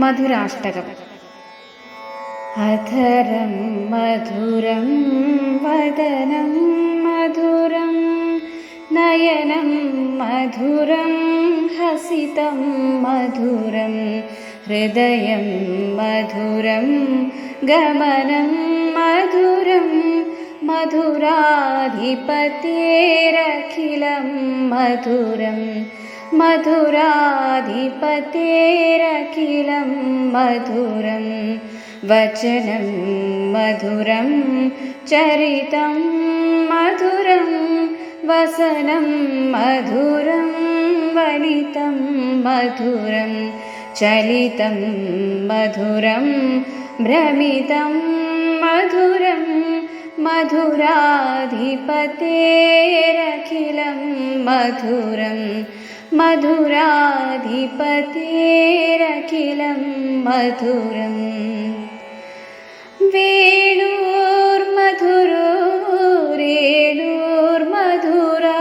मधुराष्टकम्। अधरं मधुरं वदनं मधुरं नयनं मधुरं हसितं मधुरं हृदयं मधुरं गमनं मधुरं मधुराधिपतेरखिलं मधुरं मधुराधिपतेरखिलं मधुरं वचनं मधुरं चरितं मधुरं वसनं मधुरं वलितं मधुरं चलितं मधुरं भ्रमितं मधुरं मधुराधिपतेरखिलं मधुरं मधुराधिपतेरखिलं मधुरं वेणुर्मधुरो रेणुर्मधुरा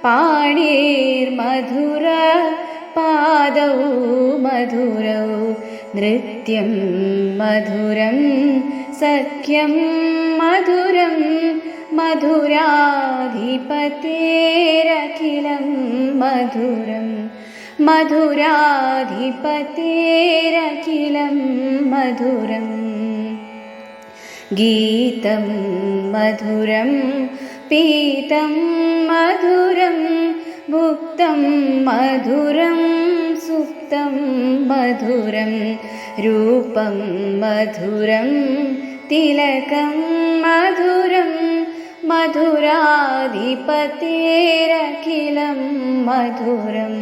पाणिर्मधुरा पादौ मधुरौ नृत्यं मधुरं सख्यं मधुरं मधुराधिपतेरखिलं मधुरं मधुराधिपतेरखिलं मधुरं गीतं मधुरं पीतं मधुरं भुक्तं मधुरं सुप्तं मधुरं रूपं मधुरं तिलकं मधुरं मधुराधिपतेरखिलं मधुरं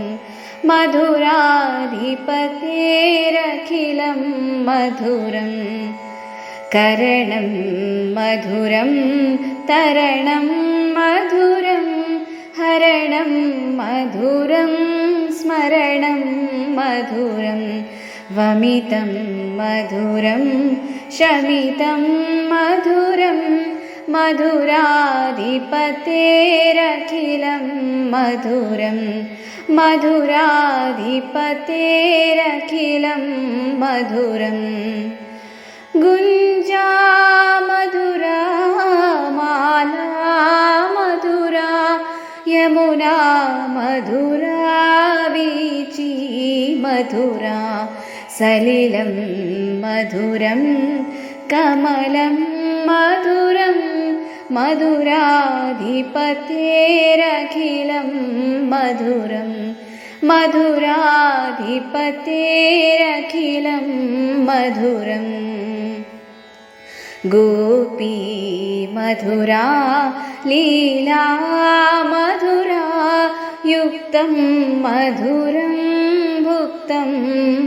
मधुराधिपतेरखिलं मधुरं करणं मधुरं तरणं मधुरं हरणं मधुरं स्मरणं मधुरं वमितं मधुरं शमितं मधुरं मधुराधिपतेरखिलं मधुरं मधुराधिपतेरखिलं मधुरं गुञ्जा मधुरा माला मधुरा यमुना मधुरा वीची मधुरा सलिलं मधुरं कमलं मधुरं मधुराधिपतेरखिलं मधुरं मधुराधिपतेरखिलं मधुरं गोपी मधुरा लीला मधुरा युक्तं मधुरं भुक्तं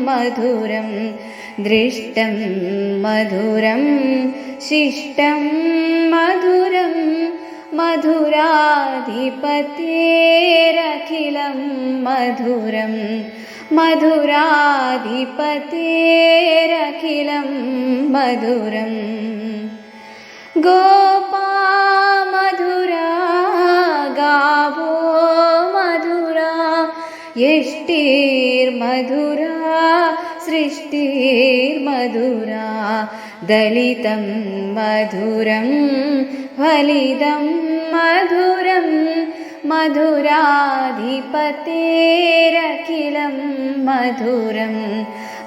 मधुरं दृष्टं मधुरं शिष्टं मधुरं मधुराधिपतेरखिलं मधुरं मधुराधिपतेरखिलं मधुरं गोपा मधुरा गावो मधुरा यष्टिर्मधुरा सृष्टिर्मधुरा दलितं मधुरं फलितं मधुरं मधुराधिपतेरखिलं मधुरं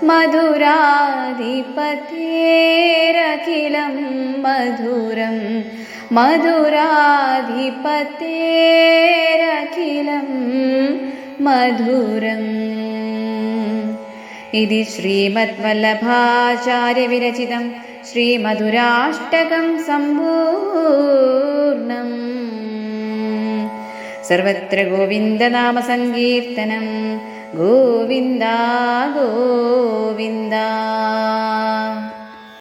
मधुराधिपतेरखिलं मधुरं मधुराधिपतेरखिलं मधुरम्। इति श्रीमद्वल्लभाचार्यविरचितं श्रीमधुराष्टकं सम्पूर्णम्। सर्वत्र गोविन्दनामसङ्कीर्तनं गोविन्दा गोविन्दा।